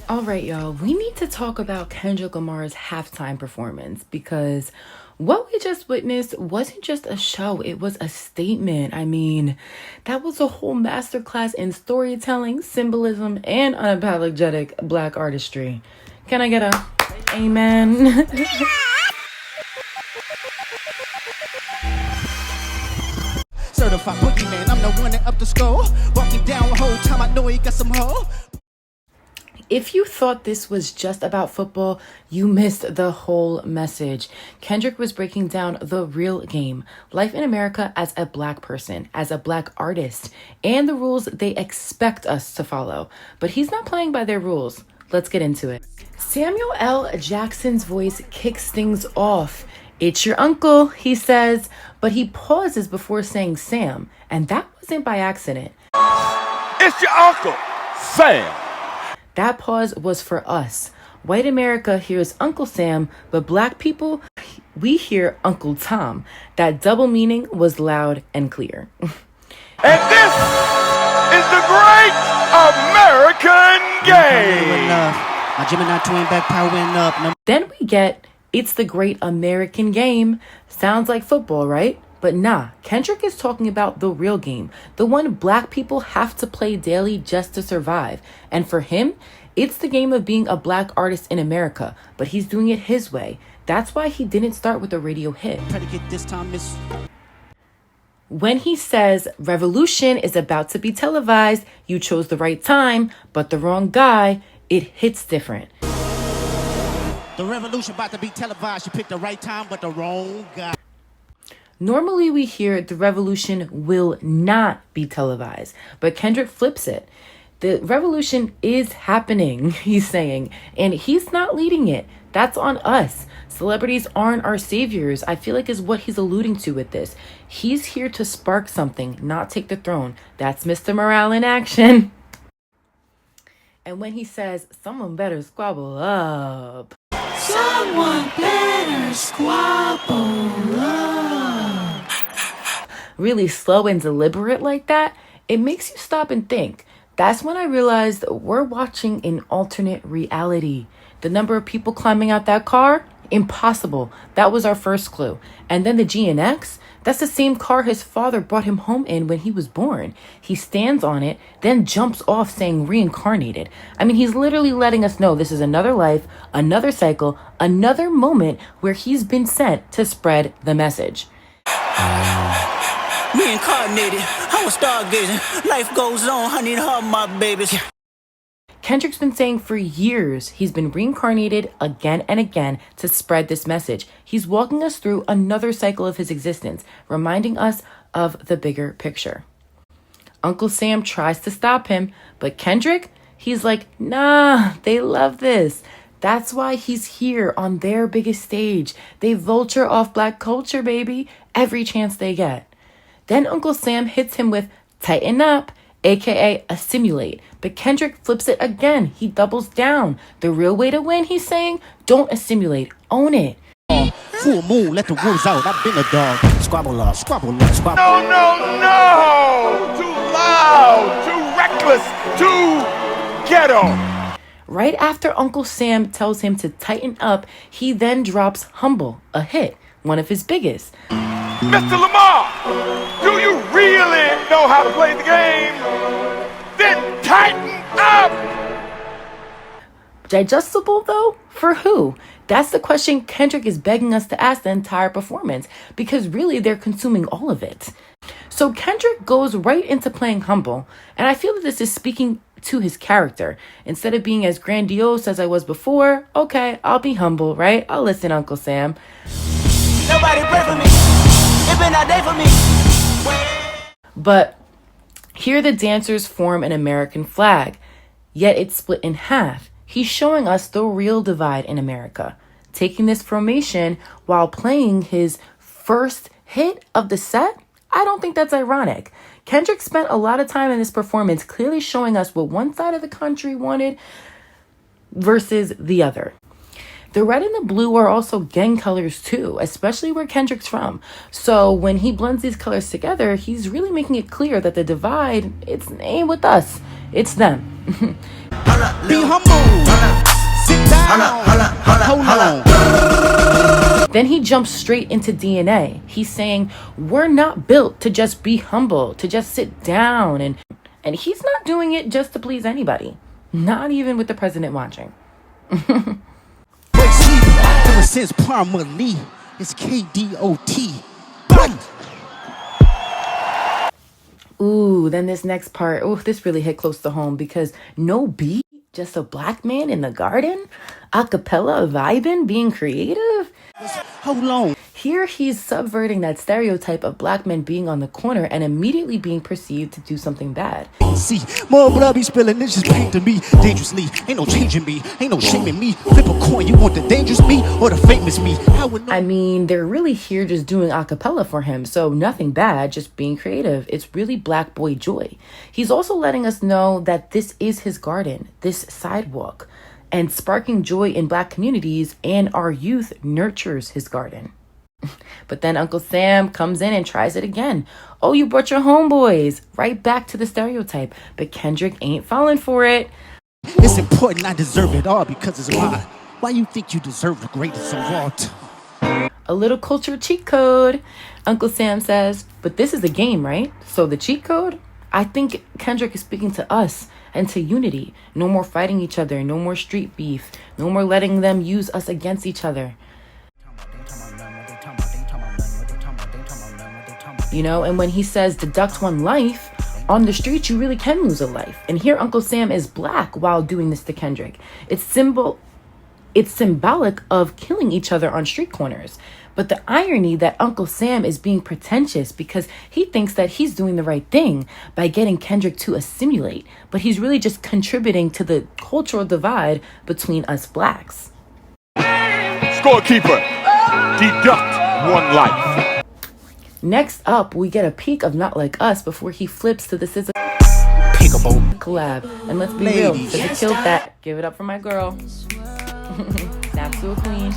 All right, y'all, we need to talk about Kendrick Lamar's halftime performance because what we just witnessed wasn't just a show, it was a statement. I mean, that was a whole masterclass in storytelling, symbolism, and unapologetic black artistry. Can I get a amen? Certified boogeyman, I'm the one that up the skull. Walking down the whole time, I know he got some hoe. If you thought this was just about football, you missed the whole message. Kendrick was breaking down the real game, life in America as a black person, as a black artist, and the rules they expect us to follow. But he's not playing by their rules. Let's get into it. Samuel L. Jackson's voice kicks things off. "It's your uncle," he says, but he pauses before saying Sam, and that wasn't by accident. It's your uncle, Sam. That pause was for us. White America hears Uncle Sam, but black people, we hear Uncle Tom. That double meaning was loud and clear. And this is the great American game. My Gemini twin back powering up. Then we get, "It's the great American game." Sounds like football, right? But nah, Kendrick is talking about the real game, the one black people have to play daily just to survive. And for him, it's the game of being a black artist in America, but he's doing it his way. That's why he didn't start with a radio hit. Predicate this time is When he says, "Revolution is about to be televised, you chose the right time, but the wrong guy," it hits different. the revolution about to be televised. You picked the right time, but the wrong guy. Normally we hear the revolution will not be televised, but Kendrick flips it. The revolution is happening, he's saying, and he's not leading it. That's on us. Celebrities aren't our saviors, I feel like is what he's alluding to with this. He's here to spark something, not take the throne. That's Mr. Morale in action. And when he says, "Someone better squabble up." Someone better squabble up. Really slow and deliberate like that, it makes you stop and think. That's when I realized we're watching an alternate reality. The number of people climbing out that car, impossible. That was our first clue. And then the GNX, that's the same car his father brought him home in when he was born. He stands on it, then jumps off saying reincarnated. I mean, he's literally letting us know this is another life, another cycle, another moment where he's been sent to spread the message. Reincarnated, I was stargazing. Life goes on, I need all my babies. Kendrick's been saying for years he's been reincarnated again and again to spread this message. He's walking us through another cycle of his existence, reminding us of the bigger picture. Uncle Sam tries to stop him, but Kendrick, he's like, nah, they love this. That's why he's here on their biggest stage. They vulture off black culture, baby, every chance they get. Then Uncle Sam hits him with "tighten up," aka assimilate. But Kendrick flips it again. He doubles down. The real way to win, he's saying, don't assimilate, own it. Full moon, let the wolves out. I've been a dog. Squabble up, squabble up, squabble. No. Too loud, too reckless, too ghetto. Right after Uncle Sam tells him to tighten up, he then drops "Humble," a hit, one of his biggest. Mr. Lamar, do you really know how to play the game? Then tighten up. Digestible though? For who? That's the question Kendrick is begging us to ask the entire performance, because really they're consuming all of it. So Kendrick goes right into playing humble, and I feel that this is speaking to his character. Instead of being as grandiose as I was before, okay, I'll be humble, right? I'll listen, Uncle Sam. Nobody pray for me. It been a day for me. But here the dancers form an American flag, yet it's split in half. He's showing us the real divide in America. Taking this formation while playing his first hit of the set, I don't think that's ironic. Kendrick spent a lot of time in this performance clearly showing us what one side of the country wanted versus the other. The red and the blue are also gang colors too, especially where Kendrick's from. So when he blends these colors together, he's really making it clear that the divide, it ain't with us. It's them. Be humble. Sit down. Hold on. Then he jumps straight into DNA. He's saying, we're not built to just be humble, to just sit down. And he's not doing it just to please anybody. Not even with the president watching. Wait, see, ever since Parma Lee, it's KDOT. Boom. Ooh, then this next part, this really hit close to home because no beat, just a black man in the garden, a cappella vibing, being creative. Hold on. Here he's subverting that stereotype of black men being on the corner and immediately being perceived to do something bad. See, more blood be spilling, it's just painting me dangerously. Ain't no changing me, ain't no shaming me. Flip a coin, you want the dangerous me or the famous me? I mean, they're really here just doing a cappella for him, so nothing bad, just being creative. It's really black boy joy. He's also letting us know that this is his garden, this sidewalk, and sparking joy in black communities and our youth nurtures his garden. But then Uncle Sam comes in and tries it again. Oh, you brought your homeboys. Right back to the stereotype. But Kendrick ain't falling for it. It's important I deserve it all because it's mine. Why you think you deserve the greatest of all time? A little culture cheat code, Uncle Sam says. But this is a game, right? So the cheat code? I think Kendrick is speaking to us and to unity. No more fighting each other. No more street beef. No more letting them use us against each other. You know, and when he says deduct one life, on the street you really can lose a life. And here Uncle Sam is black while doing this to Kendrick. It's symbolic of killing each other on street corners. But the irony that Uncle Sam is being pretentious because he thinks that he's doing the right thing by getting Kendrick to assimilate, but he's really just contributing to the cultural divide between us blacks. Scorekeeper, deduct one life. Next up, we get a peek of Not Like Us before he flips to the SZA collab. And let's be real, SZA killed that. Give it up for my girl. Snaps to a queen.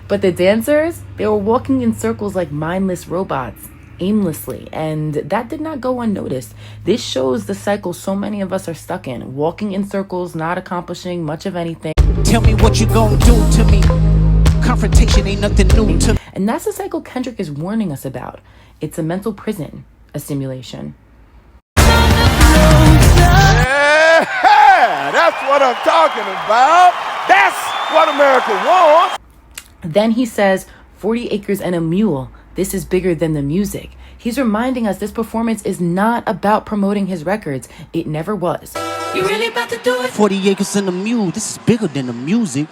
But the dancers, they were walking in circles like mindless robots, aimlessly, and that did not go unnoticed. This shows the cycle so many of us are stuck in, walking in circles, not accomplishing much of anything. Tell me what you gonna do to me. Confrontation ain't nothing new to me. And that's the cycle Kendrick is warning us about. It's a mental prison, a simulation. Yeah, that's what I'm talking about. That's what America wants. Then he says, 40 acres and a mule. This is bigger than the music. He's reminding us this performance is not about promoting his records. It never was. You really about to do it? 40 acres and a mule. This is bigger than the music.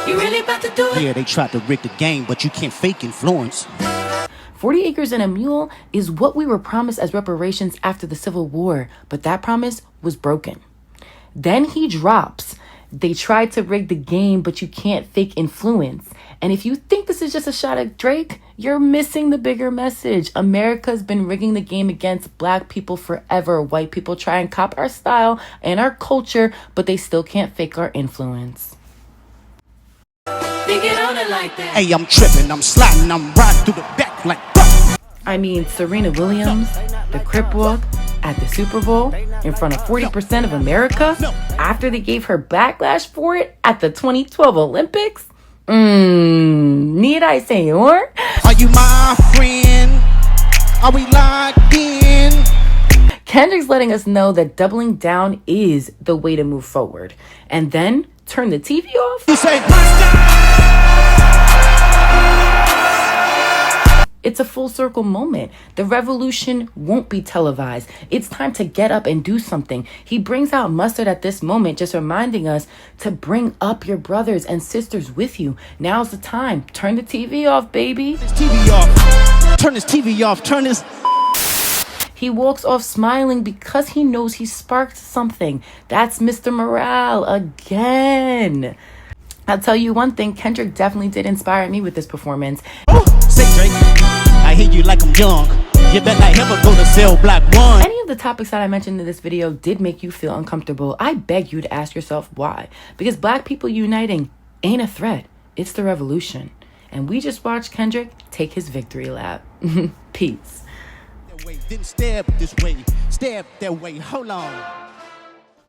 You really about to do it? Yeah, they tried to rig the game, but you can't fake influence. 40 acres and a mule is what we were promised as reparations after the Civil War, but that promise was broken. Then he drops, they tried to rig the game, but you can't fake influence. And if you think this is just a shot at Drake, you're missing the bigger message. America's been rigging the game against black people forever. White people try and cop our style and our culture, but they still can't fake our influence. They get on it like that. Hey, I'm tripping, I'm sliding, I'm riding through the back like I mean, Serena Williams, the Crip Walk at the Super Bowl in front of 40% of America after they gave her backlash for it at the 2012 Olympics? Need I say more? Are you my friend? Are we locked in? Kendrick's letting us know that doubling down is the way to move forward. And then turn the TV off? You say, it's a full circle moment. The revolution won't be televised. It's time to get up and do something. He brings out Mustard at this moment, just reminding us to bring up your brothers and sisters with you. Now's the time. Turn the TV off, baby. this TV off. Turn this TV off. Turn this. He walks off smiling because he knows he sparked something. That's Mr. Morale again. I'll tell you one thing, Kendrick definitely did inspire me with this performance. Say Drake, I hear you like I'm young. You better not ever go to Cell Block 1. Any of the topics that I mentioned in this video did make you feel uncomfortable. I beg you to ask yourself why. Because black people uniting ain't a threat. It's the revolution. And we just watched Kendrick take his victory lap. Peace. that way, then stab this way, stab that way. Hold on.